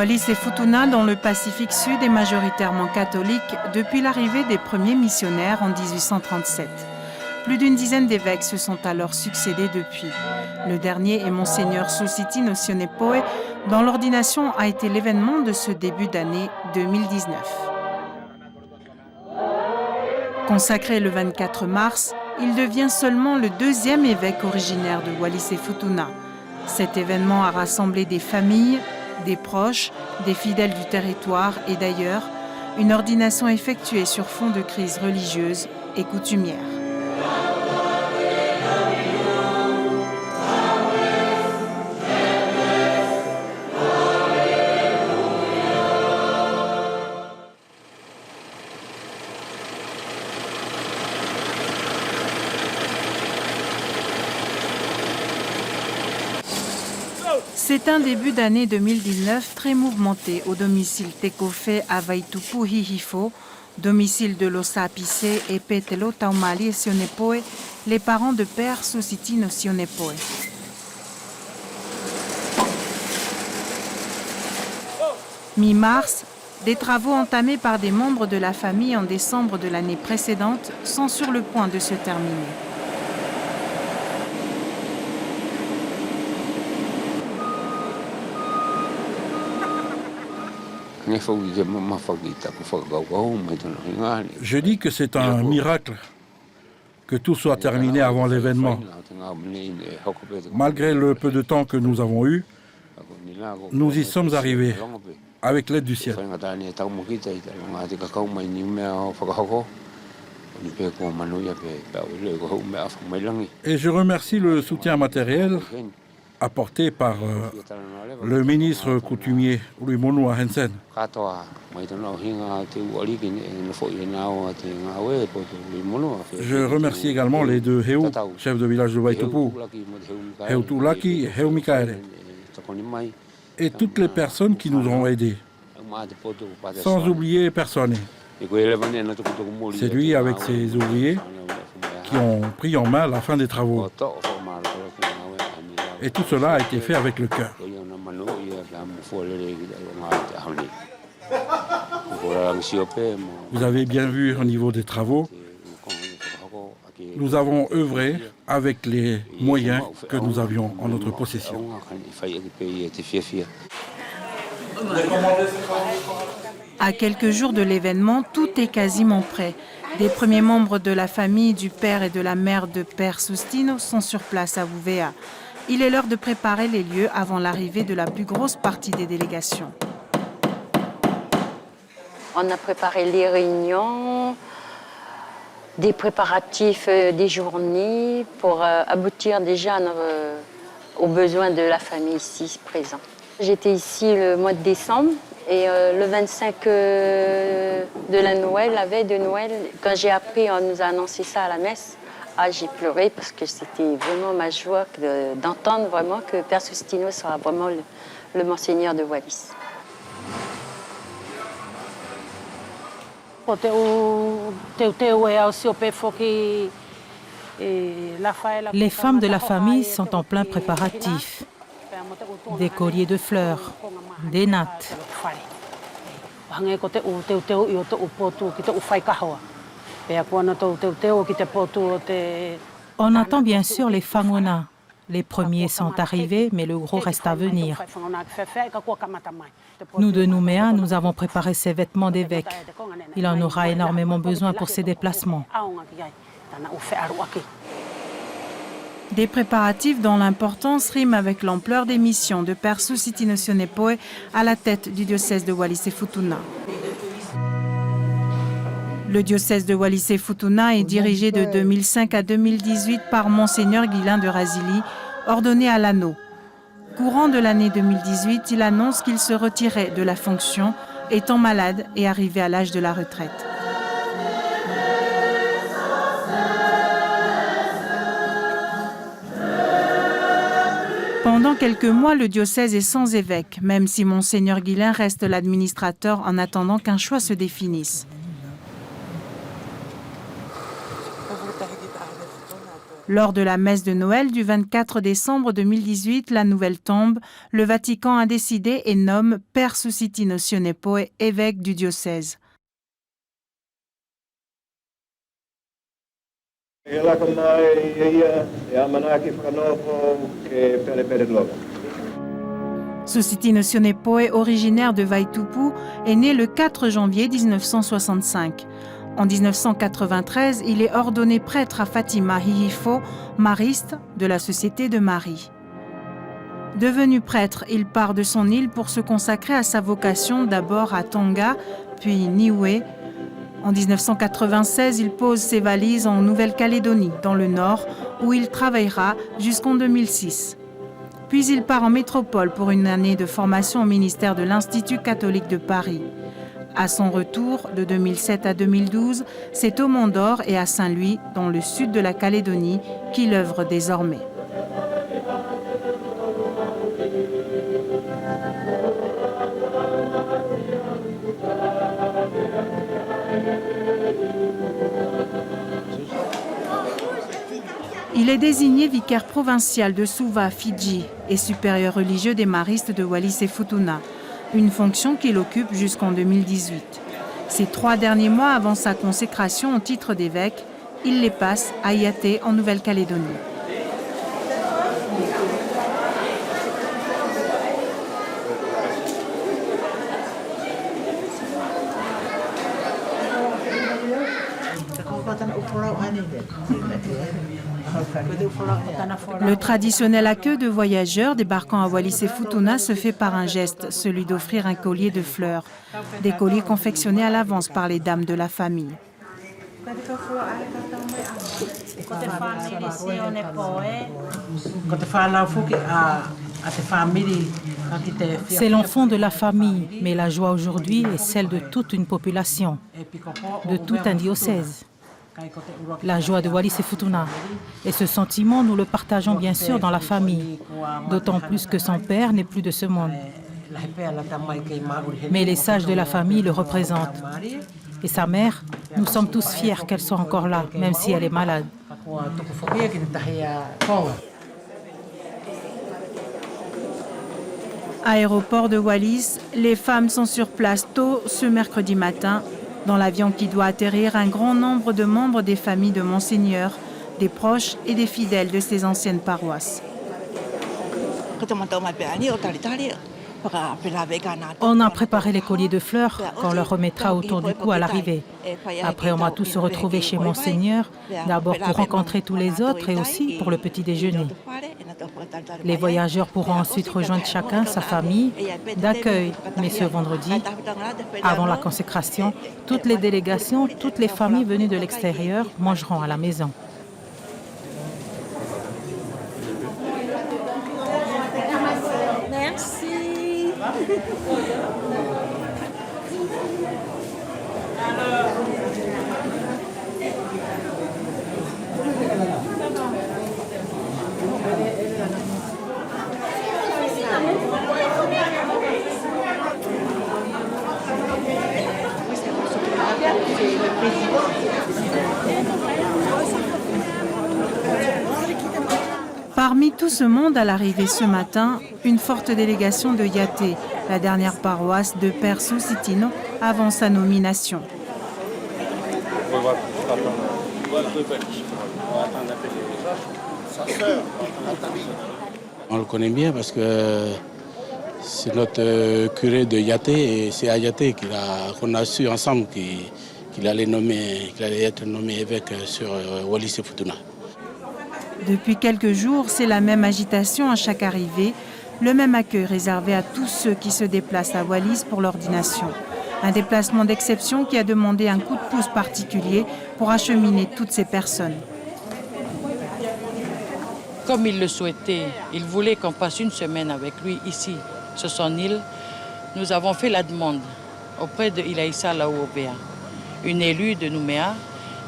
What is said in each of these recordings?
Wallis et Futuna, dans le Pacifique Sud, est majoritairement catholique depuis l'arrivée des premiers missionnaires en 1837. Plus d'une dizaine d'évêques se sont alors succédés depuis. Le dernier est Monseigneur Sosithino Sionepoe, dont l'ordination a été l'événement de ce début d'année 2019. Consacré le 24 mars, il devient seulement le deuxième évêque originaire de Wallis et Futuna. Cet événement a rassemblé des familles, des proches, des fidèles du territoire et d'ailleurs, une ordination effectuée sur fond de crise religieuse et coutumière. C'est un début d'année 2019 très mouvementé au domicile Tekofe à Vaitupu Hihifo, domicile de Losa Apissé et Petelo Taumali Sionepoe, les parents de père Sosithino Sionepoe. Mi-mars, des travaux entamés par des membres de la famille en décembre de l'année précédente sont sur le point de se terminer. Je dis que c'est un miracle que tout soit terminé avant l'événement. Malgré le peu de temps que nous avons eu, nous y sommes arrivés avec l'aide du ciel. Et je remercie le soutien matériel apporté par le ministre coutumier Luimonu Hensen. Je remercie également les deux Heu, chefs de village de Vaitupu, Heu Tulaki et Heu Mikaere, et toutes les personnes qui nous ont aidés, sans oublier personne. C'est lui avec ses ouvriers qui ont pris en main la fin des travaux. Et tout cela a été fait avec le cœur. Vous avez bien vu au niveau des travaux, nous avons œuvré avec les moyens que nous avions en notre possession. À quelques jours de l'événement, tout est quasiment prêt. Des premiers membres de la famille du père et de la mère de père Sosithino sont sur place à Ouvéa. Il est l'heure de préparer les lieux avant l'arrivée de la plus grosse partie des délégations. On a préparé les réunions, des préparatifs des journées pour aboutir déjà aux besoins de la famille ici présente. J'étais ici le mois de décembre et le 25 de la Noël, la veille de Noël, quand j'ai appris, on nous a annoncé ça à la messe. J'ai pleuré parce que c'était vraiment ma joie d'entendre vraiment que Père Sosithino sera vraiment le Monseigneur de Wallis. Les femmes de la famille sont en plein préparatif. Des colliers de fleurs, des nattes. On attend bien sûr les Fangona. Les premiers sont arrivés, mais le gros reste à venir. Nous de Nouméa, nous avons préparé ces vêtements d'évêque. Il en aura énormément besoin pour ses déplacements. Des préparatifs dont l'importance rime avec l'ampleur des missions de Père Sosithino Sionepoe à la tête du diocèse de Wallis et Futuna. Le diocèse de Wallis et Futuna est dirigé de 2005 à 2018 par Monseigneur Guilain de Razilly, ordonné à l'anneau. Courant de l'année 2018, il annonce qu'il se retirait de la fonction, étant malade et arrivé à l'âge de la retraite. Pendant quelques mois, le diocèse est sans évêque, même si Monseigneur Guilain reste l'administrateur en attendant qu'un choix se définisse. Lors de la messe de Noël du 24 décembre 2018, la nouvelle tombe, le Vatican a décidé et nomme Père Susitino Sionepoe évêque du diocèse. Susitino Sionepoe, originaire de Vaitupu, est né le 4 janvier 1965. En 1993, il est ordonné prêtre à Fatima Hihifo, mariste de la Société de Marie. Devenu prêtre, il part de son île pour se consacrer à sa vocation d'abord à Tonga, puis Niue. En 1996, il pose ses valises en Nouvelle-Calédonie, dans le nord, où il travaillera jusqu'en 2006. Puis il part en métropole pour une année de formation au ministère de l'Institut catholique de Paris. À son retour, de 2007 à 2012, c'est au Mont d'Or et à Saint-Louis, dans le sud de la Calédonie, qu'il œuvre désormais. Il est désigné vicaire provincial de Suva, Fidji, et supérieur religieux des maristes de Wallis et Futuna, une fonction qu'il occupe jusqu'en 2018. Ces 3 derniers mois avant sa consécration au titre d'évêque, il les passe à Yaté en Nouvelle-Calédonie. Le traditionnel accueil de voyageurs débarquant à Wallis et Futuna se fait par un geste, celui d'offrir un collier de fleurs. Des colliers confectionnés à l'avance par les dames de la famille. C'est l'enfant de la famille, mais la joie aujourd'hui est celle de toute une population, de tout un diocèse. La joie de Wallis et Futuna. Et ce sentiment, nous le partageons bien sûr dans la famille, d'autant plus que son père n'est plus de ce monde. Mais les sages de la famille le représentent. Et sa mère, nous sommes tous fiers qu'elle soit encore là, même si elle est malade. Aéroport de Wallis, les femmes sont sur place tôt ce mercredi matin. Dans l'avion qui doit atterrir, un grand nombre de membres des familles de Monseigneur, des proches et des fidèles de ces anciennes paroisses. On a préparé les colliers de fleurs qu'on leur remettra autour du cou à l'arrivée. Après, on va tous se retrouver chez Monseigneur, d'abord pour rencontrer tous les autres et aussi pour le petit déjeuner. Les voyageurs pourront ensuite rejoindre chacun sa famille d'accueil. Mais ce vendredi, avant la consécration, toutes les délégations, toutes les familles venues de l'extérieur mangeront à la maison. Merci. Parmi tout ce monde à l'arrivée ce matin, une forte délégation de Yaté, la dernière paroisse de Père Susitino avant sa nomination. On le connaît bien parce que c'est notre curé de Yaté et c'est à Yaté qu'on a su ensemble qu'il allait être nommé évêque sur Wallis et Futuna. Depuis quelques jours, c'est la même agitation à chaque arrivée, le même accueil réservé à tous ceux qui se déplacent à Wallis pour l'ordination. Un déplacement d'exception qui a demandé un coup de pouce particulier pour acheminer toutes ces personnes. Comme il le souhaitait, il voulait qu'on passe une semaine avec lui ici, sur son île. Nous avons fait la demande auprès de Ilaïssa Laoubéa, une élue de Nouméa,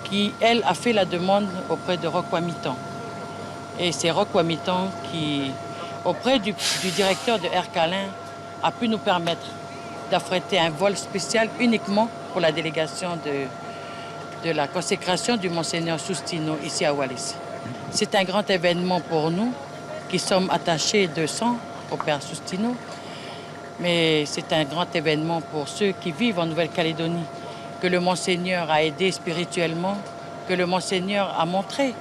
qui, elle, a fait la demande auprès de Roch Wamitan. Et c'est Roch Wamitan qui, auprès du directeur de Air Calin, a pu nous permettre d'affréter un vol spécial uniquement pour la délégation de la consécration du Monseigneur Susitino ici à Wallis. C'est un grand événement pour nous qui sommes attachés de sang au Père Sustino. Mais c'est un grand événement pour ceux qui vivent en Nouvelle-Calédonie, que le Monseigneur a aidé spirituellement, que le Monseigneur a montré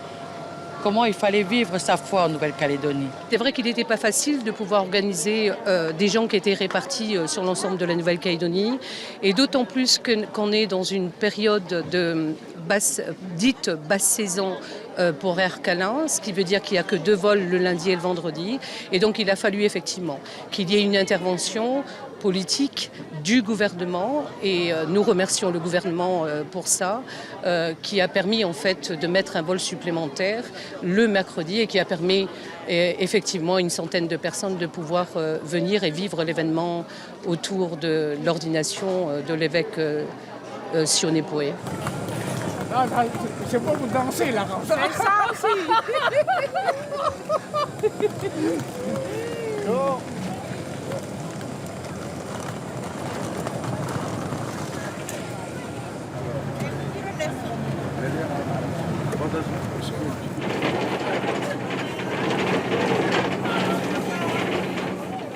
comment il fallait vivre sa foi en Nouvelle-Calédonie. C'est vrai qu'il n'était pas facile de pouvoir organiser des gens qui étaient répartis sur l'ensemble de la Nouvelle-Calédonie, et d'autant plus qu'on est dans une période de dite basse saison pour Air Calin, ce qui veut dire qu'il n'y a que 2 vols le lundi et le vendredi. Et donc il a fallu effectivement qu'il y ait une intervention politique du gouvernement, et nous remercions le gouvernement pour ça, qui a permis en fait de mettre un vol supplémentaire le mercredi et qui a permis effectivement à une centaine de personnes de pouvoir venir et vivre l'événement autour de l'ordination de l'évêque Sionepoe. Ah, c'est pas vous danser là. C'est ça aussi. Oh.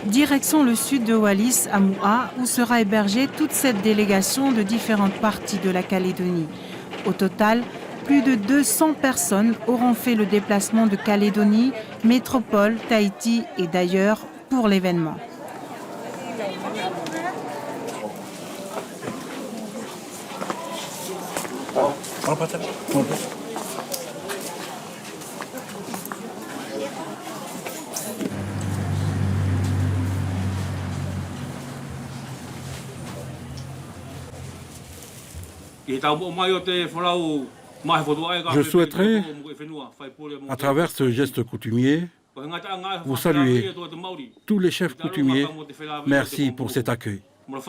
Direction le sud de Wallis, à Moua, où sera hébergée toute cette délégation de différentes parties de la Calédonie. Au total, plus de 200 personnes auront fait le déplacement de Calédonie, métropole, Tahiti et d'ailleurs pour l'événement. Je souhaiterais, à travers ce geste coutumier, vous saluer, tous les chefs coutumiers. Merci pour cet accueil. Nous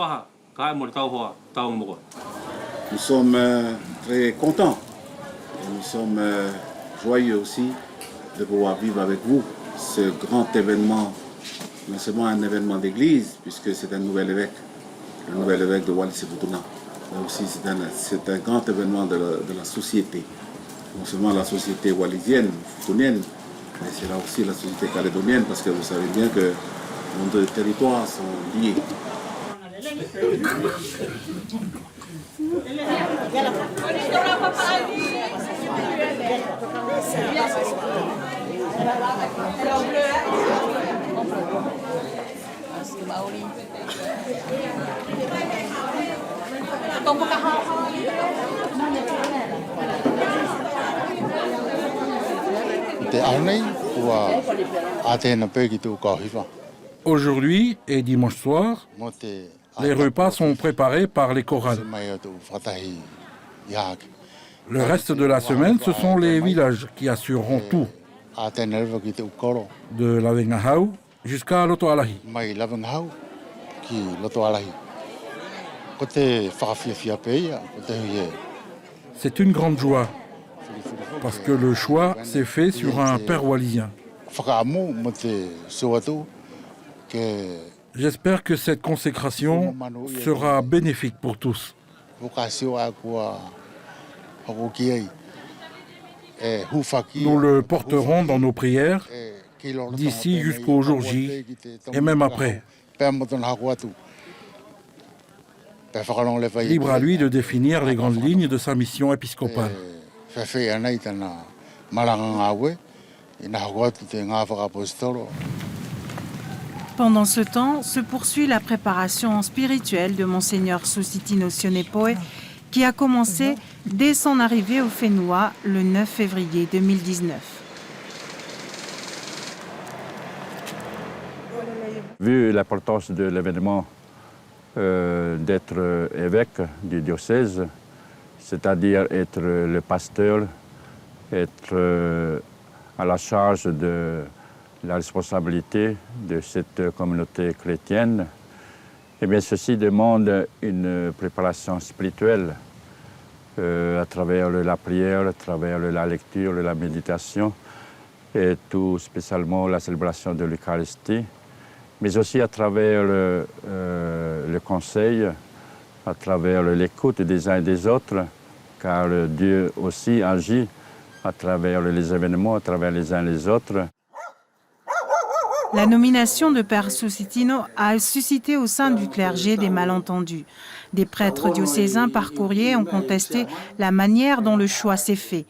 sommes très contents et nous sommes joyeux aussi de pouvoir vivre avec vous ce grand événement, non seulement un événement d'église, puisque c'est un nouvel évêque, le nouvel évêque de Wallis et Futuna, mais aussi c'est un grand événement de la société, non seulement la société wallisienne, futunienne, mais c'est là aussi la société calédonienne, parce que vous savez bien que nos deux territoires sont liés. Aujourd'hui et dimanche soir, les repas sont préparés par les chorales. Le reste de la semaine, ce sont les villages qui assureront tout. De Lavengahau jusqu'à Lotoalahi. C'est une grande joie, parce que le choix s'est fait sur un père wallisien. J'espère que cette consécration sera bénéfique pour tous. Nous le porterons dans nos prières d'ici jusqu'au jour J et même après. Libre à lui de définir les grandes lignes de sa mission épiscopale. Pendant ce temps, se poursuit la préparation spirituelle de Monseigneur Susitino Sionepoe, qui a commencé dès son arrivée au Whenua le 9 février 2019. Vu l'importance de l'événement d'être évêque du diocèse, c'est-à-dire être le pasteur, être à la charge de la responsabilité de cette communauté chrétienne, eh bien, ceci demande une préparation spirituelle à travers la prière, à travers la lecture, la méditation, et tout spécialement la célébration de l'Eucharistie, mais aussi à travers le conseil, à travers l'écoute des uns et des autres, car Dieu aussi agit à travers les événements, à travers les uns les autres. La nomination de Père Susitino a suscité au sein du clergé des malentendus. Des prêtres diocésains par courrier ont contesté la manière dont le choix s'est fait.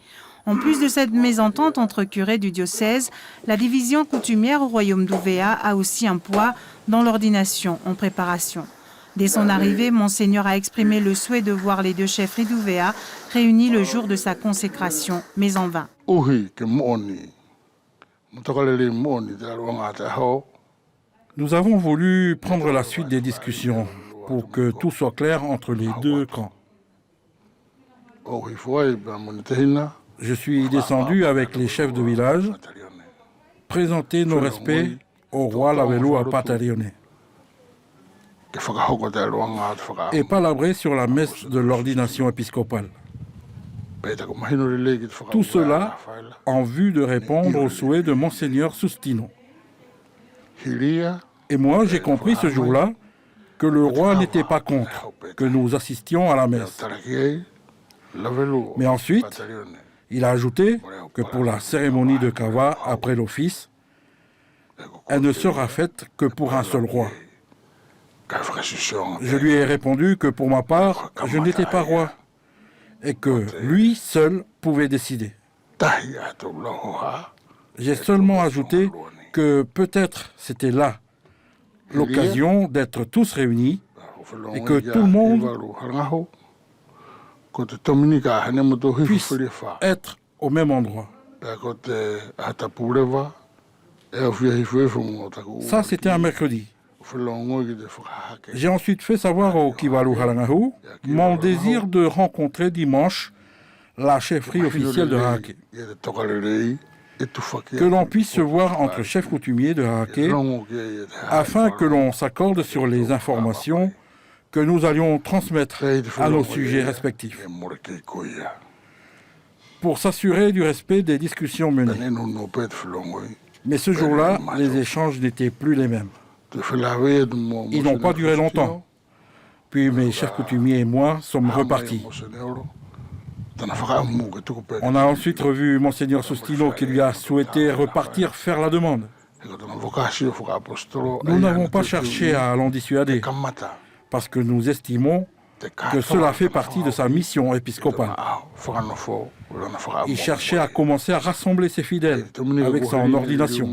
En plus de cette mésentente entre curés du diocèse, la division coutumière au royaume d'Ouvéa a aussi un poids dans l'ordination en préparation. Dès son arrivée, Monseigneur a exprimé le souhait de voir les deux chefferies d'Ouvéa réunies le jour de sa consécration, mais en vain. Nous avons voulu prendre la suite des discussions pour que tout soit clair entre les deux camps. Je suis descendu avec les chefs de village, présenter nos respects au roi Lavelua Patarione et palabrer sur la messe de l'ordination épiscopale. Tout cela en vue de répondre aux souhaits de Monseigneur Sustino. Et moi, j'ai compris ce jour-là que le roi n'était pas contre que nous assistions à la messe. Mais ensuite, il a ajouté que pour la cérémonie de Kawa après l'office, elle ne sera faite que pour un seul roi. Je lui ai répondu que pour ma part, je n'étais pas roi et que lui seul pouvait décider. J'ai seulement ajouté que peut-être c'était là l'occasion d'être tous réunis et que tout le monde puisse être au même endroit. Ça, c'était un mercredi. J'ai ensuite fait savoir au Kivalu Halangahu mon désir de rencontrer dimanche la chefferie officielle de Haake. Que l'on puisse se voir entre chefs coutumiers de Haake afin que l'on s'accorde sur les informations que nous allions transmettre à nos sujets respectifs. Pour s'assurer du respect des discussions menées. Mais ce jour-là, les échanges n'étaient plus les mêmes. Ils n'ont pas duré longtemps. Puis mes chefs coutumiers et moi sommes repartis. On a ensuite revu Monseigneur Sustino qui lui a souhaité repartir faire la demande. Nous n'avons pas cherché à l'en dissuader parce que nous estimons que cela fait partie de sa mission épiscopale. Il cherchait à commencer à rassembler ses fidèles avec son ordination.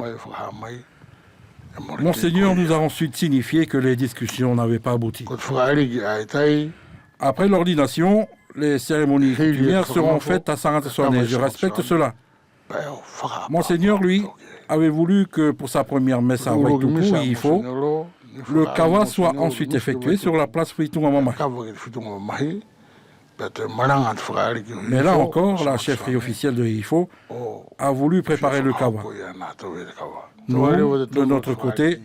Monseigneur nous a ensuite signifié que les discussions n'avaient pas abouti. Après l'ordination, les cérémonies coutumières seront faites à Sarantasoane. Je respecte cela. Monseigneur, lui, avait voulu que pour sa première messe à Waitupu, il faut, le kawa soit ensuite effectué sur la place Fuitungamamahi. Mais là encore, la chefferie officielle de Ifo a voulu préparer le kawa. Nous, de notre côté,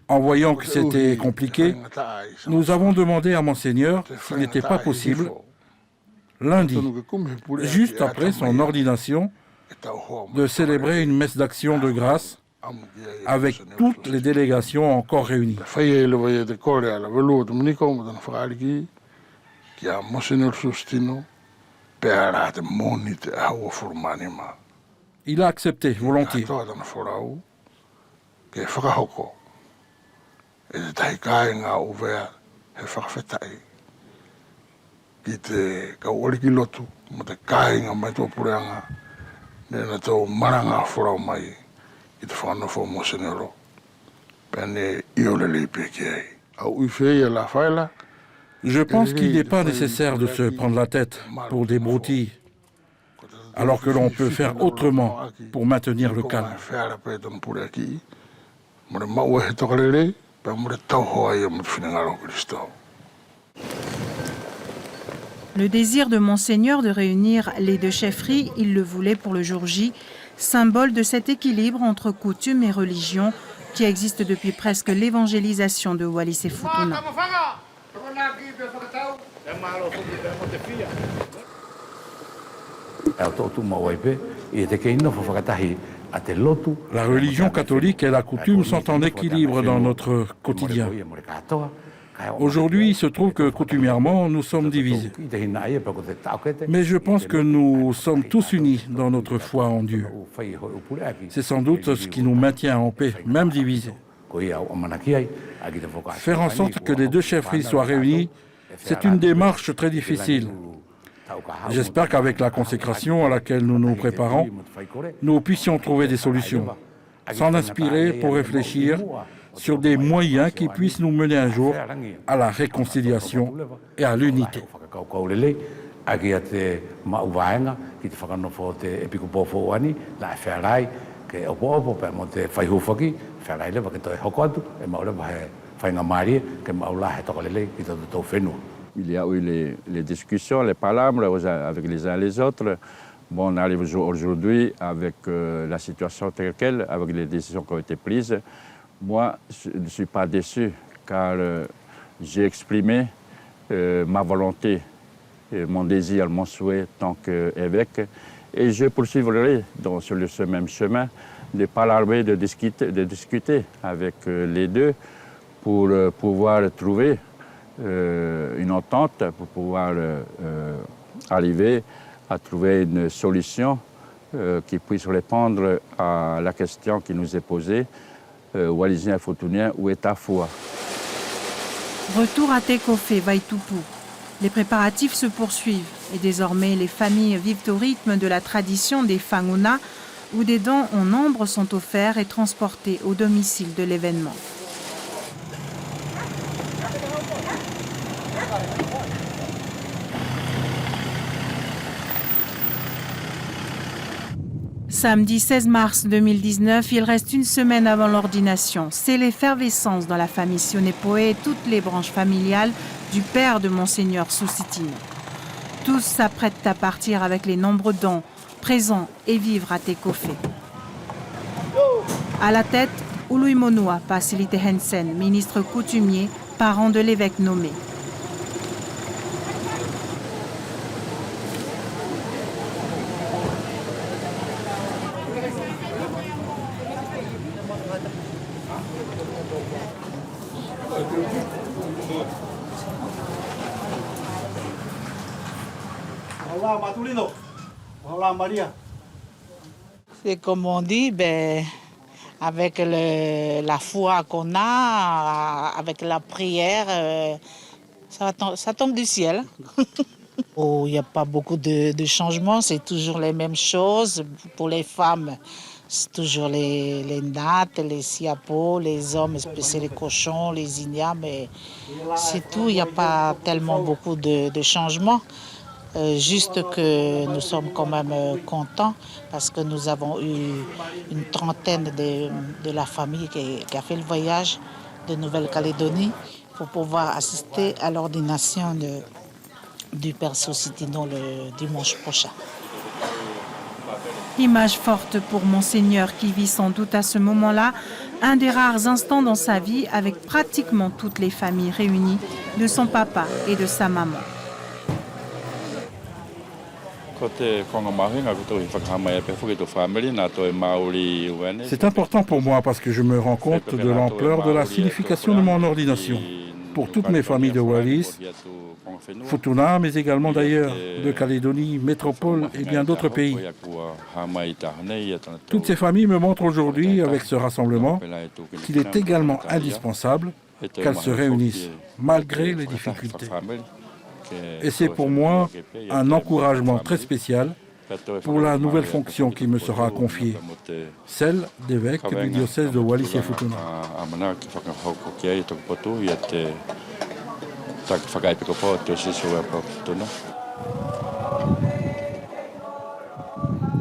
en voyant que c'était compliqué, nous avons demandé à Monseigneur s'il n'était pas possible, lundi, juste après son ordination, de célébrer une messe d'action de grâce avec toutes les délégations encore réunies. Il a accepté volontiers. Je pense qu'il n'est pas nécessaire de se prendre la tête pour des broutilles, alors que l'on peut faire autrement pour maintenir le calme. Le désir de Monseigneur de réunir les deux chefferies, il le voulait pour le jour J, symbole de cet équilibre entre coutume et religion qui existe depuis presque l'évangélisation de Wallis et Futuna. La religion catholique et la coutume sont en équilibre dans notre quotidien. Aujourd'hui, il se trouve que coutumièrement, nous sommes divisés. Mais je pense que nous sommes tous unis dans notre foi en Dieu. C'est sans doute ce qui nous maintient en paix, même divisés. Faire en sorte que les deux chefferies soient réunies, c'est une démarche très difficile. J'espère qu'avec la consécration à laquelle nous nous préparons, nous puissions trouver des solutions, s'en inspirer pour réfléchir sur des moyens qui puissent nous mener un jour à la réconciliation et à l'unité. Il y a eu les discussions, les palabres avec les uns et les autres. Bon, on arrive aujourd'hui avec la situation telle qu'elle, avec les décisions qui ont été prises. Moi, je ne suis pas déçu car j'ai exprimé ma volonté, mon désir, mon souhait tant qu'évêque. Et je poursuivrai sur ce même chemin de parler, de discuter avec les deux pour pouvoir trouver une entente, pour pouvoir arriver à trouver une solution qui puisse répondre à la question qui nous est posée. Wallisien et Futuniens, où est ta foi? Retour à Tekofé, Vaitupu. Les préparatifs se poursuivent et désormais les familles vivent au rythme de la tradition des Fanguna où des dons en nombre sont offerts et transportés au domicile de l'événement. Samedi 16 mars 2019, il reste une semaine avant l'ordination. C'est l'effervescence dans la famille Sionepoe et toutes les branches familiales du père de Monseigneur Susitino. Tous s'apprêtent à partir avec les nombreux dons, présents et vivre à Tekofé. À la tête, Ului Monua Pasilite Hensen, ministre coutumier, parent de l'évêque nommé. C'est comme on dit, avec la foi qu'on a, avec la prière, ça tombe du ciel. Il n'y a pas beaucoup de changements, c'est toujours les mêmes choses. Pour les femmes, c'est toujours les nattes, les siapos, les hommes, c'est les cochons, les ignames, c'est tout. Il n'y a pas tellement beaucoup de changements. Juste que nous sommes quand même contents parce que nous avons eu une trentaine de la famille qui a fait le voyage de Nouvelle-Calédonie pour pouvoir assister à l'ordination du Père Susitino le dimanche prochain. Image forte pour Monseigneur qui vit sans doute à ce moment-là un des rares instants dans sa vie avec pratiquement toutes les familles réunies de son papa et de sa maman. C'est important pour moi parce que je me rends compte de l'ampleur de la signification de mon ordination pour toutes mes familles de Wallis, Futuna, mais également d'ailleurs de Calédonie, Métropole et bien d'autres pays. Toutes ces familles me montrent aujourd'hui, avec ce rassemblement, qu'il est également indispensable qu'elles se réunissent, malgré les difficultés. Et c'est pour moi un encouragement très spécial pour la nouvelle fonction qui me sera confiée, celle d'évêque du diocèse de Wallis et Futuna.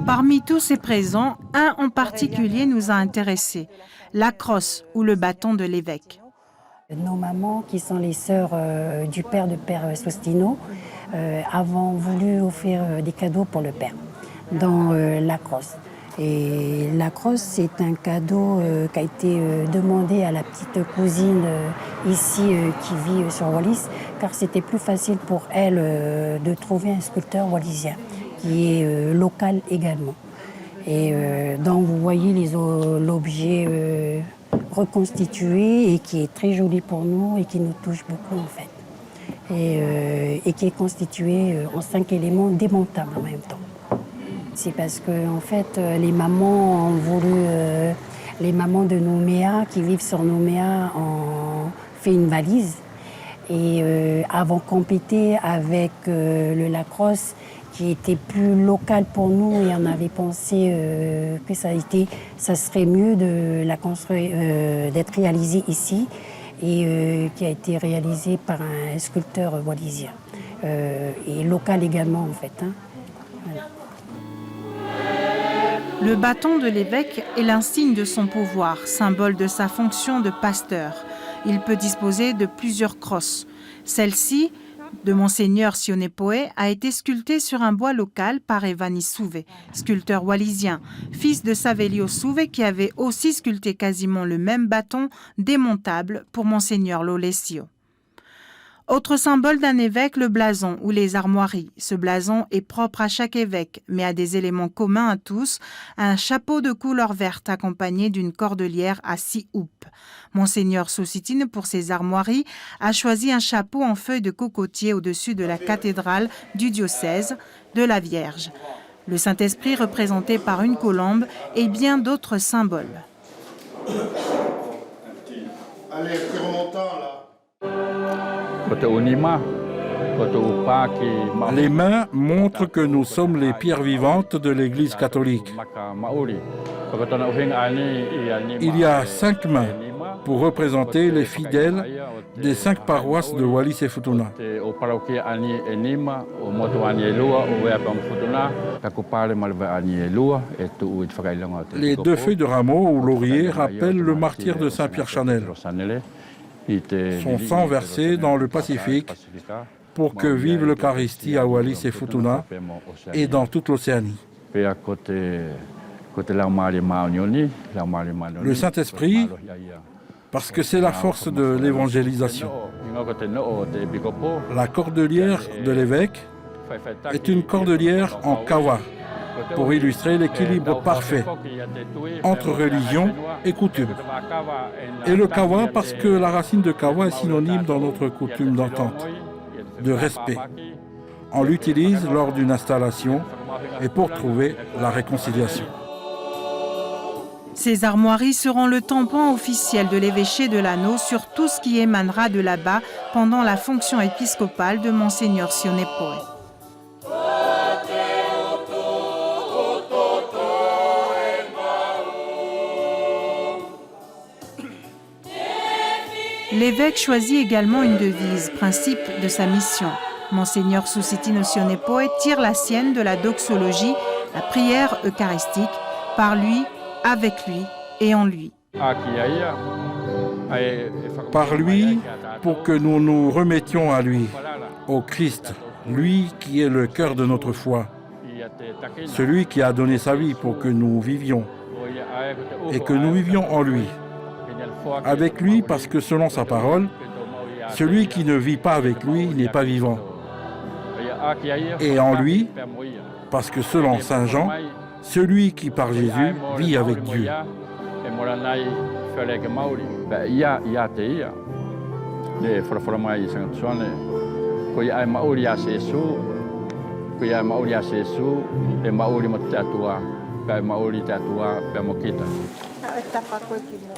Parmi tous ces présents, un en particulier nous a intéressés, la crosse ou le bâton de l'évêque. Nos mamans, qui sont les sœurs du père de Père Susitino, avons voulu offrir des cadeaux pour le père dans la crosse. Et la crosse, c'est un cadeau qui a été demandé à la petite cousine ici qui vit sur Wallis, car c'était plus facile pour elle de trouver un sculpteur wallisien qui est local également. Et donc vous voyez l'objet reconstitué et qui est très joli pour nous et qui nous touche beaucoup en fait. Et qui est constitué en 5 éléments démontables en même temps. C'est parce que en fait, les mamans ont voulu, les mamans de Nouméa qui vivent sur Nouméa ont fait une valise et avons complété avec le Lacrosse qui était plus local pour nous et on avait pensé que ça serait mieux de la construire, d'être réalisé ici et qui a été réalisé par un sculpteur wallisien et local également en fait. Hein. Voilà. Le bâton de l'évêque est l'insigne de son pouvoir, symbole de sa fonction de pasteur. Il peut disposer de plusieurs crosses. Celle-ci, de Monseigneur Sionepoe, a été sculptée sur un bois local par Evani Souve, sculpteur wallisien, fils de Savelio Souve qui avait aussi sculpté quasiment le même bâton démontable pour Monseigneur Lolesio. Autre symbole d'un évêque, le blason ou les armoiries. Ce blason est propre à chaque évêque, mais a des éléments communs à tous, un chapeau de couleur verte accompagné d'une cordelière à 6 houppes. Monseigneur Saucitine, pour ses armoiries, a choisi un chapeau en feuilles de cocotier au-dessus de la cathédrale du diocèse de la Vierge. Le Saint-Esprit représenté par une colombe et bien d'autres symboles. Allez, c'est remontant là. Les mains montrent que nous sommes les pierres vivantes de l'Église catholique. Il y a 5 mains pour représenter les fidèles des 5 paroisses de Wallis et Futuna. Les 2 feuilles de rameau ou laurier rappellent le martyre de Saint-Pierre Chanel. Son sang versé dans le Pacifique pour que vive l'Eucharistie à Wallis et Futuna et dans toute l'Océanie. Le Saint-Esprit, parce que c'est la force de l'évangélisation. La cordelière de l'évêque est une cordelière en kawa pour illustrer l'équilibre parfait entre religion et coutume. Et le kawa parce que la racine de kawa est synonyme dans notre coutume d'entente, de respect. On l'utilise lors d'une installation et pour trouver la réconciliation. Ces armoiries seront le tampon officiel de l'évêché de Lanneau sur tout ce qui émanera de là-bas pendant la fonction épiscopale de Monseigneur Sionepoe. L'évêque choisit également une devise, principe de sa mission. Monseigneur Saucitine Sionepoe tire la sienne de la doxologie, la prière eucharistique, par lui, avec lui et en lui. Par lui, pour que nous nous remettions à lui, au Christ, lui qui est le cœur de notre foi, celui qui a donné sa vie pour que nous vivions et que nous vivions en lui. Avec lui parce que selon sa parole, celui qui ne vit pas avec lui n'est pas vivant. Et en lui, parce que selon Saint Jean, celui qui par Jésus vit avec Dieu.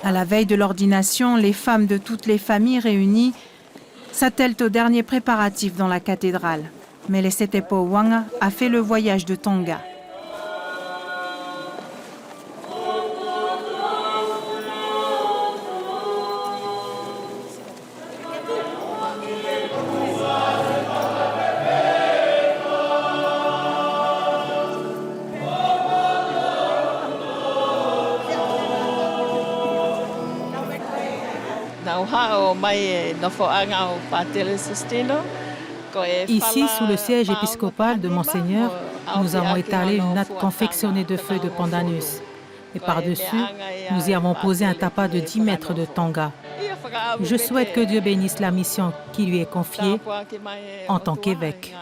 À la veille de l'ordination, les femmes de toutes les familles réunies s'attellent aux derniers préparatifs dans la cathédrale. Mais Lesetepo Wanga a fait le voyage de Tonga. Ici, sous le siège épiscopal de Monseigneur, nous avons étalé une natte confectionnée de feuilles de pandanus. Et par-dessus, nous y avons posé un tapas de 10 mètres de tonga. Je souhaite que Dieu bénisse la mission qui lui est confiée en tant qu'évêque.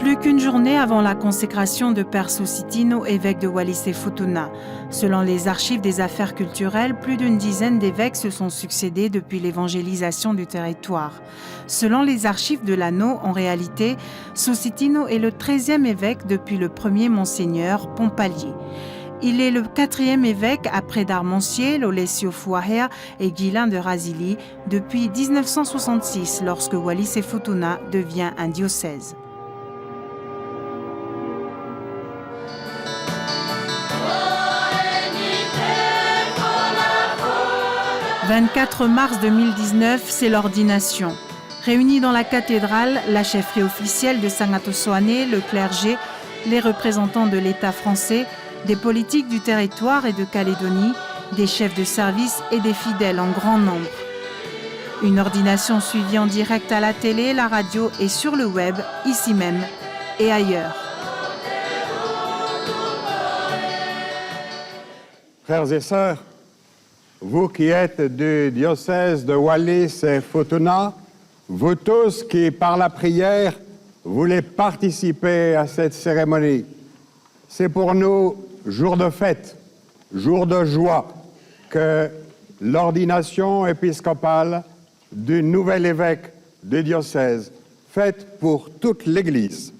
Plus qu'une journée avant la consécration de Père Sositino, évêque de Wallis-et-Futuna. Selon les archives des affaires culturelles, plus d'une dizaine d'évêques se sont succédés depuis l'évangélisation du territoire. Selon les archives de l'anneau, en réalité, Sositino est le 13e évêque depuis le premier monseigneur Pompalier. Il est le 4e évêque après Darmoncier, Lolesio Fuahea et Guilain de Razilly depuis 1966 lorsque Wallis-et-Futuna devient un diocèse. 24 mars 2019, c'est l'ordination. Réunis dans la cathédrale, la chefferie officielle de Sangato-Soane, le clergé, les représentants de l'État français, des politiques du territoire et de Calédonie, des chefs de service et des fidèles en grand nombre. Une ordination suivie en direct à la télé, la radio et sur le web, ici même et ailleurs. Frères et sœurs, vous qui êtes du diocèse de Wallis-et-Futuna, vous tous qui, par la prière, voulez participer à cette cérémonie, c'est pour nous jour de fête, jour de joie, que l'ordination épiscopale du nouvel évêque du diocèse, faite pour toute l'Église.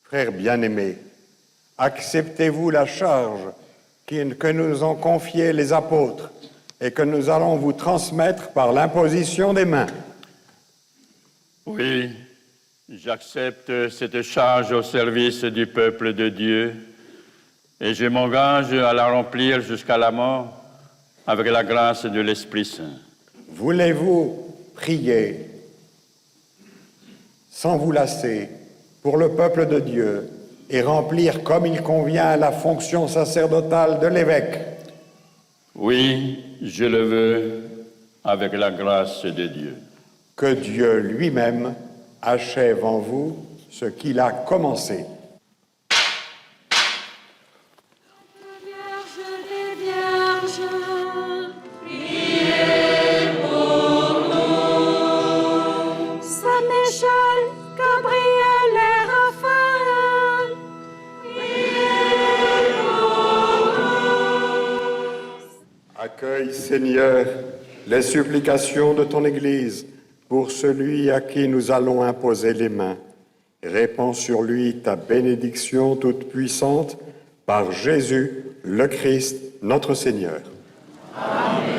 Frères bien-aimés, acceptez-vous la charge que nous ont confiée les apôtres et que nous allons vous transmettre par l'imposition des mains. Oui, j'accepte cette charge au service du peuple de Dieu et je m'engage à la remplir jusqu'à la mort avec la grâce de l'Esprit Saint. Voulez-vous prier sans vous lasser pour le peuple de Dieu et remplir comme il convient la fonction sacerdotale de l'évêque? Oui, je le veux avec la grâce de Dieu. Que Dieu lui-même achève en vous ce qu'il a commencé. Accueille, Seigneur, les supplications de ton Église pour celui à qui nous allons imposer les mains. Répands sur lui ta bénédiction toute puissante par Jésus, le Christ, notre Seigneur. Amen.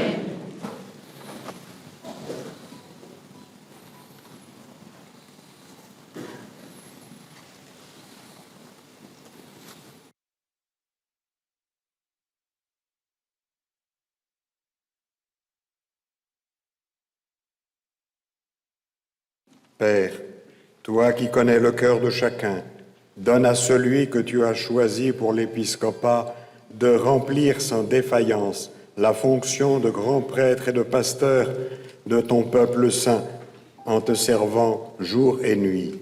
Père, toi qui connais le cœur de chacun, donne à celui que tu as choisi pour l'épiscopat de remplir sans défaillance la fonction de grand prêtre et de pasteur de ton peuple saint, en te servant jour et nuit.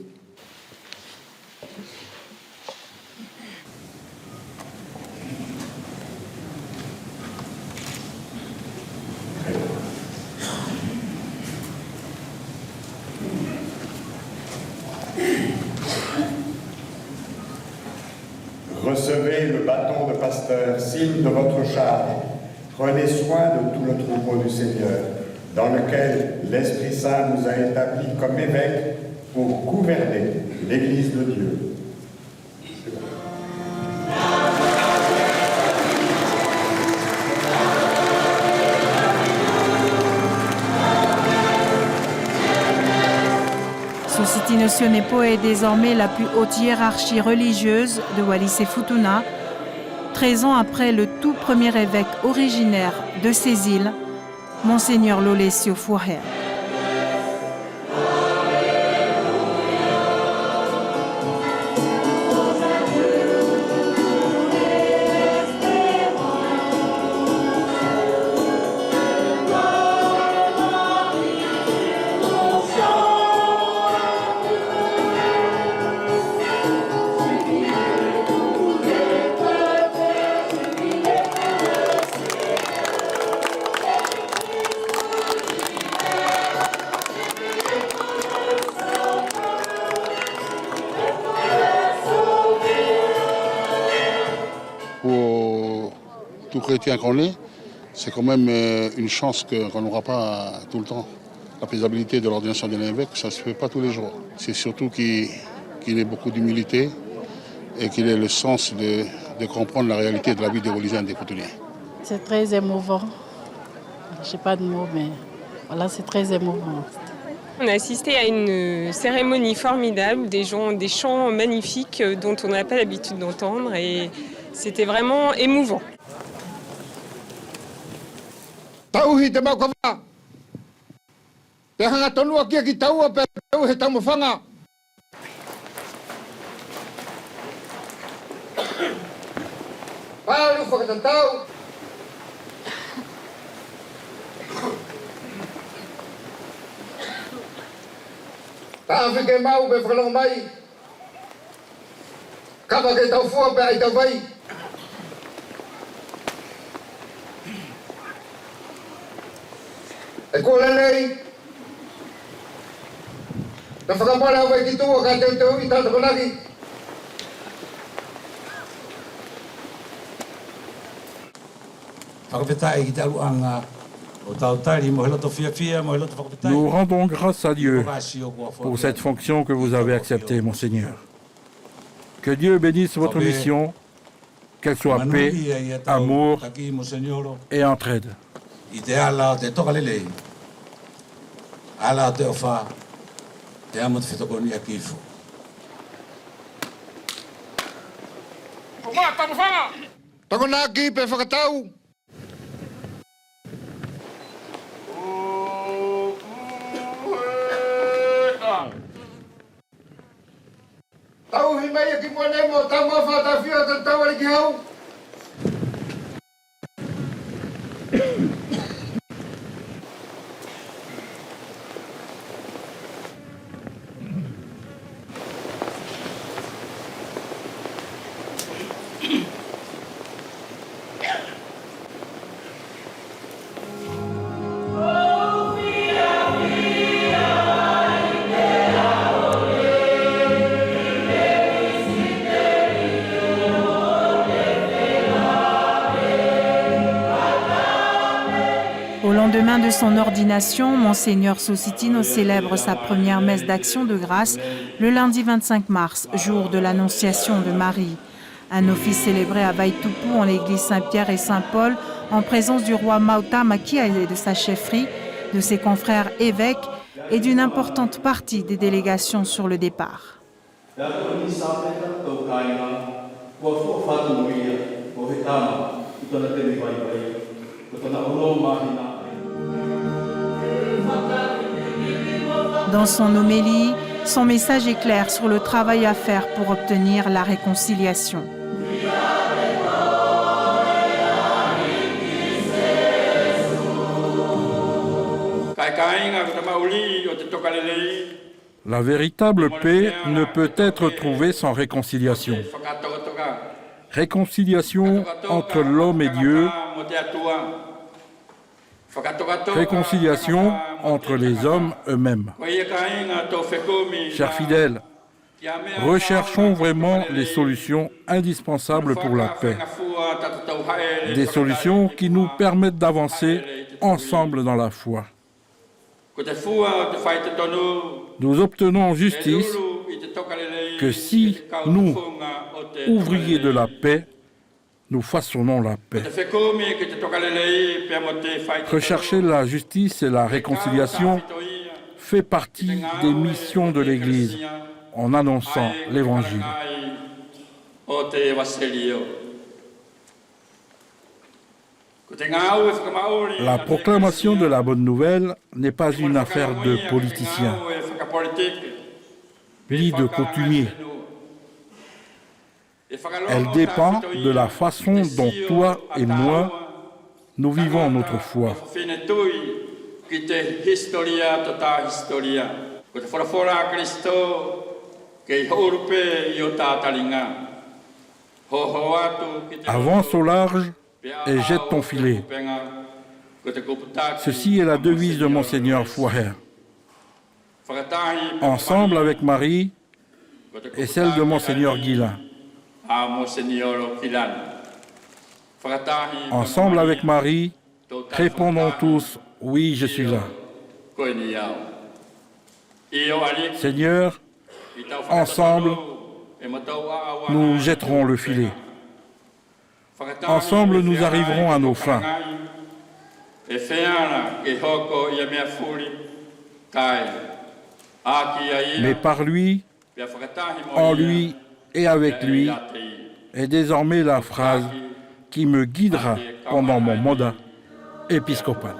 Recevez le bâton de pasteur, signe de votre charge. Prenez soin de tout le troupeau du Seigneur, dans lequel l'Esprit Saint nous a établis comme évêques pour gouverner l'Église de Dieu. Sositino Sionepo est désormais la plus haute hiérarchie religieuse de Wallis-et-Futuna, 13 ans après le tout premier évêque originaire de ces îles, Monseigneur Lolesio Fuahea. chrétiens qu'on est, c'est quand même une chance qu'on n'aura pas tout le temps. La faisabilité de l'ordination d'un évêque, ça ne se fait pas tous les jours. C'est surtout qu'il ait beaucoup d'humilité et qu'il ait le sens de comprendre la réalité de la vie des religieux et des couturiers. C'est très émouvant. Je n'ai pas de mots, mais voilà, c'est très émouvant. On a assisté à une cérémonie formidable, des chants magnifiques dont on n'a pas l'habitude d'entendre et c'était vraiment émouvant. Nous rendons grâce à Dieu pour cette fonction que vous avez acceptée, Monseigneur. Que Dieu bénisse votre mission, qu'elle soit paix, amour et entraide. Au lendemain de son ordination, Monseigneur Sositino célèbre sa première messe d'action de grâce le lundi 25 mars, jour de l'Annonciation de Marie. Un office célébré à Vaitupu en l'église Saint-Pierre et Saint-Paul en présence du roi Mauta Makia et de sa chefferie, de ses confrères évêques et d'une importante partie des délégations sur le départ. Dans son homélie, son message est clair sur le travail à faire pour obtenir la réconciliation. La véritable paix ne peut être trouvée sans réconciliation. Réconciliation entre l'homme et Dieu. Réconciliation entre les hommes eux-mêmes. Chers fidèles, recherchons vraiment les solutions indispensables pour la paix. Des solutions qui nous permettent d'avancer ensemble dans la foi. Nous obtenons en justice que si nous, ouvriers de la paix, nous façonnons la paix. Rechercher la justice et la réconciliation fait partie des missions de l'Église en annonçant l'Évangile. La proclamation de la bonne nouvelle n'est pas une affaire de politiciens, ni de coutumiers. Elle dépend de la façon dont toi et moi, nous vivons notre foi. Avance au large et jette ton filet. Ceci est la devise de Monseigneur Fouaher. Ensemble avec Marie et celle de Monseigneur Guillain. Ensemble avec Marie, répondons tous, oui, je suis là. Seigneur, ensemble, nous jetterons le filet. Ensemble, nous arriverons à nos fins. Mais par lui, en lui et avec lui est désormais la phrase qui me guidera pendant mon mandat épiscopal.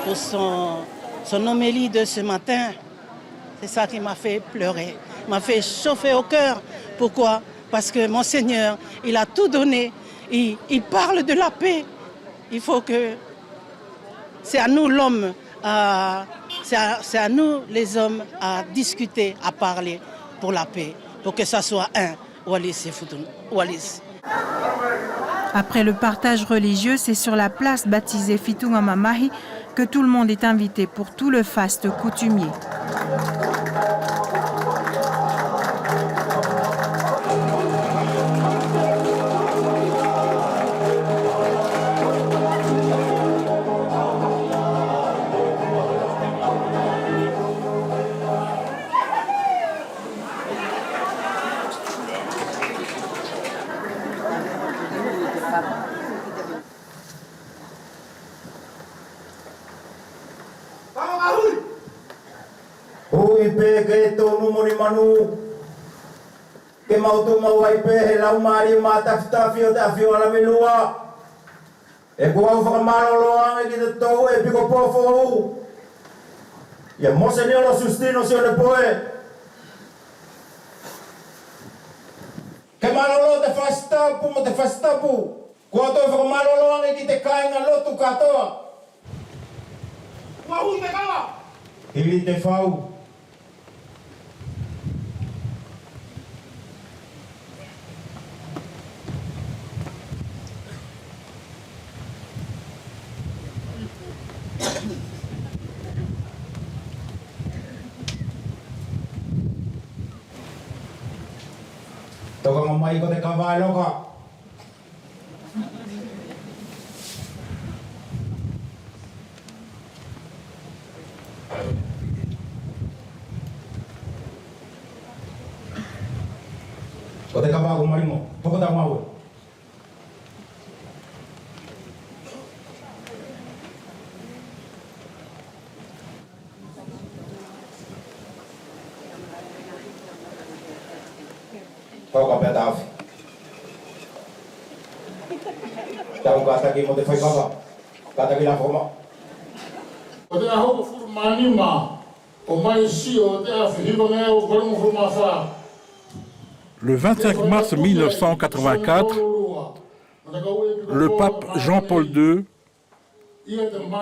Pour son homélie de ce matin, c'est ça qui m'a fait pleurer, m'a fait chauffer au cœur. Pourquoi? Parce que Monseigneur, il a tout donné. Il parle de la paix. Il faut que... C'est à nous l'homme, c'est à nous les hommes à discuter, à parler pour la paix, pour que ça soit un, Wallis et Futuna, Wallis. Après le partage religieux, c'est sur la place baptisée Fitunga Mamahi que tout le monde est invité pour tout le faste coutumier. Ke tonu moni manu ke mautu mau ai pe he lau mari ma taftafi o tafio ala melua e ko au famalo loa ki te tou e piko pofo ya Monseñor lo sustino se le poe ke malolo te fastapu mo te fastapu ko to famalo loa ki te kainga lotu katoa wa hu te kala ili te fau Toka mamai ko te kawai loka. Ko te kawai ko marimo, toko ta mau. Toka pedafi. Tau kata ki mo te fai kaka. Kata ki la forma. O te aho furmani ma. O mai si o te afi higo ne o kolomo furma fa. Le 25 mars 1984, le pape Jean-Paul II,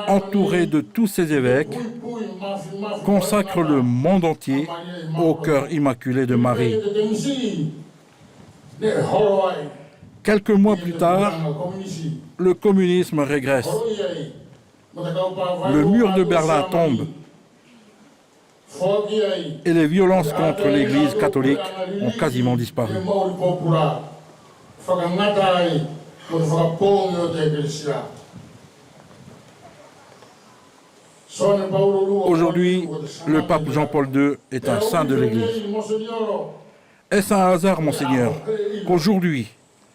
entouré de tous ses évêques, consacre le monde entier au cœur immaculé de Marie. Quelques mois plus tard, le communisme régresse. Le mur de Berlin tombe et les violences contre l'Église catholique ont quasiment disparu. Aujourd'hui, le pape Jean-Paul II est un saint de l'Église. Est-ce un hasard, Monseigneur, qu'aujourd'hui,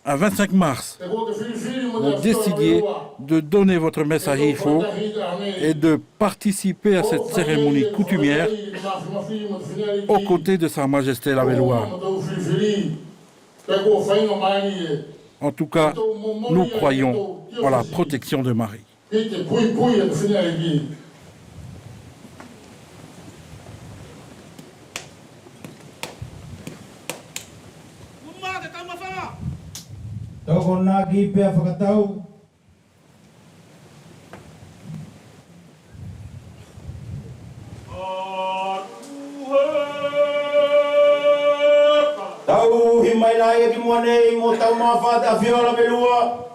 un 25 mars, vous décidiez de donner votre messe à Hifo et de participer à cette cérémonie coutumière aux côtés de Sa Majesté la Véloire. En tout cas, nous croyons en la protection de Marie. Tau himailai ki moanei mo tau mawhata whiola melua.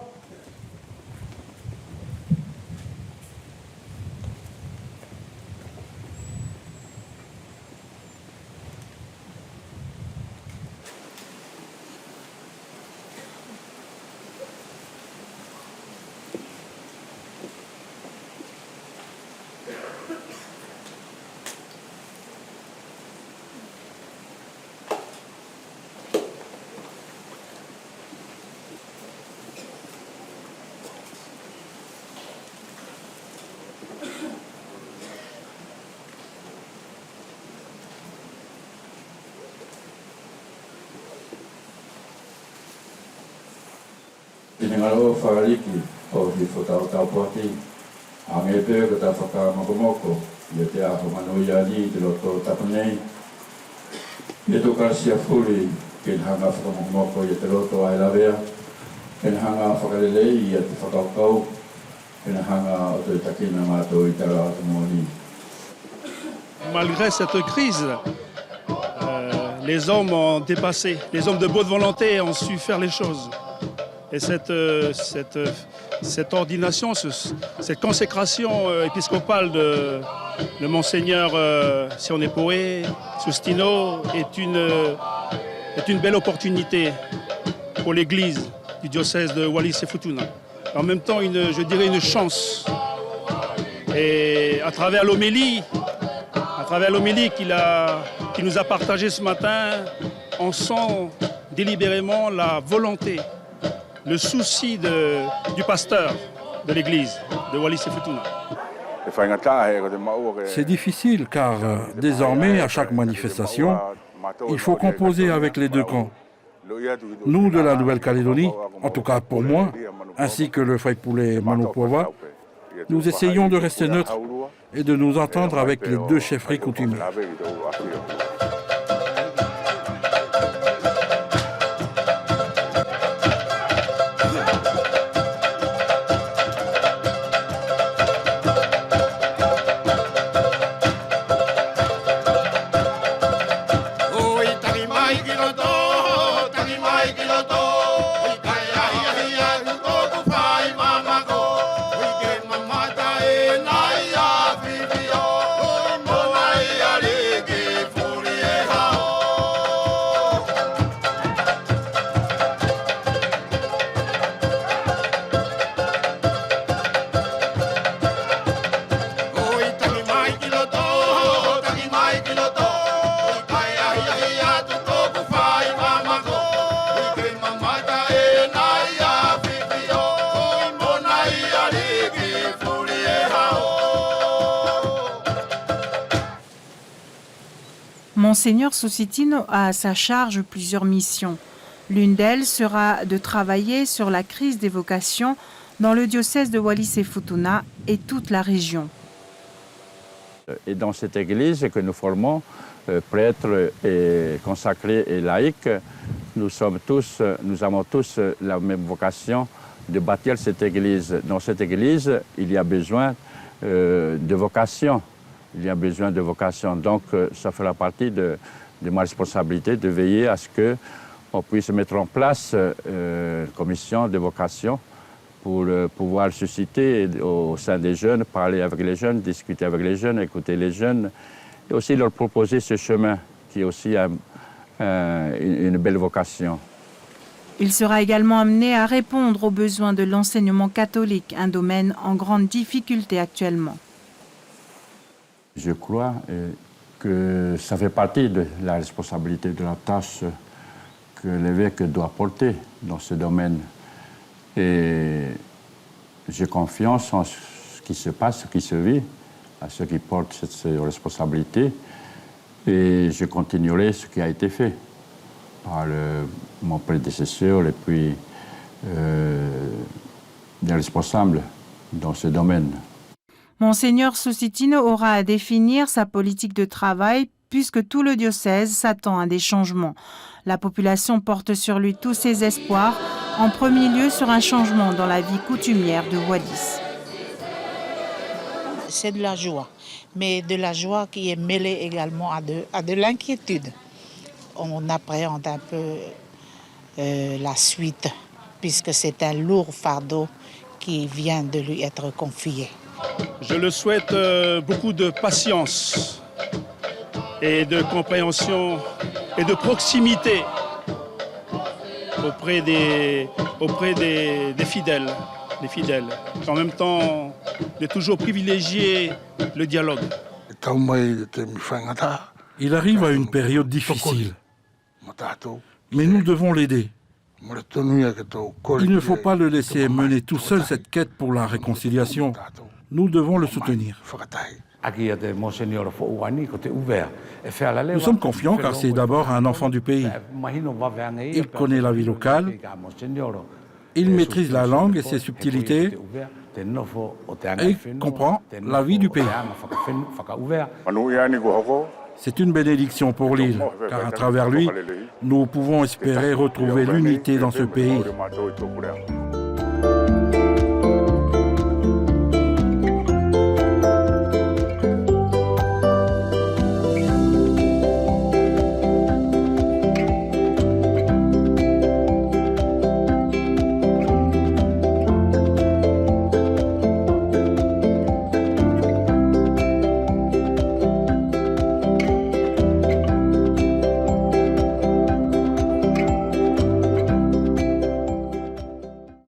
Ngalo whakariki o hi whakao poti a nge pēo ka tā whakamakomoko i te aho manuia ni te roto tapunei. I tō karasia furi ke hanga whakamakomoko i te roto ai lavea, ke hanga whakarelei i te whakaukau, ke hanga o te takina mātou i tara atu mōni. Malgré cette crise, les hommes ont dépassé, les hommes de bonne volonté ont su faire les choses. Et cette ordination, cette consécration épiscopale de Monseigneur Sionepoe Sustino est une belle opportunité pour l'Église du diocèse de Wallis et Futuna. En même temps, je dirais une chance. Et à travers l'homélie qu'il nous a partagée ce matin, on sent délibérément la volonté, le souci du pasteur de l'église de Wallis et Futuna. C'est difficile car désormais, à chaque manifestation, il faut composer avec les deux camps. Nous de la Nouvelle-Calédonie, en tout cas pour moi, ainsi que le Whaipule Manupova, nous essayons de rester neutres et de nous entendre avec les deux chefferies coutumières. Monseigneur Susitino a à sa charge plusieurs missions. L'une d'elles sera de travailler sur la crise des vocations dans le diocèse de Wallis et Futuna et toute la région. Et dans cette église que nous formons, prêtres et consacrés et laïcs, nous avons tous la même vocation de bâtir cette église. Dans cette église, il y a besoin de vocation. Il y a besoin de vocation. Donc, ça fera partie de ma responsabilité de veiller à ce qu'on puisse mettre en place une commission de vocation pour pouvoir susciter au sein des jeunes, parler avec les jeunes, discuter avec les jeunes, écouter les jeunes, et aussi leur proposer ce chemin qui est aussi une belle vocation. Il sera également amené à répondre aux besoins de l'enseignement catholique, un domaine en grande difficulté actuellement. Je crois que ça fait partie de la responsabilité de la tâche que l'évêque doit porter dans ce domaine. Et j'ai confiance en ce qui se passe, ce qui se vit, à ceux qui portent cette responsabilité. Et je continuerai ce qui a été fait par mon prédécesseur et puis des responsables dans ce domaine. Monseigneur Sustino aura à définir sa politique de travail puisque tout le diocèse s'attend à des changements. La population porte sur lui tous ses espoirs, en premier lieu sur un changement dans la vie coutumière de Wallis. C'est de la joie, mais de la joie qui est mêlée également à de l'inquiétude. On appréhende un peu la suite, puisque c'est un lourd fardeau qui vient de lui être confié. Je le souhaite beaucoup de patience et de compréhension et de proximité auprès des fidèles, En même temps, de toujours privilégier le dialogue. Il arrive à une période difficile, mais nous devons l'aider. Il ne faut pas le laisser mener tout seul cette quête pour la réconciliation. Nous devons le soutenir. Nous sommes confiants car c'est d'abord un enfant du pays. Il connaît la vie locale, il maîtrise la langue et ses subtilités, et il comprend la vie du pays. C'est une bénédiction pour l'île, car à travers lui, nous pouvons espérer retrouver l'unité dans ce pays.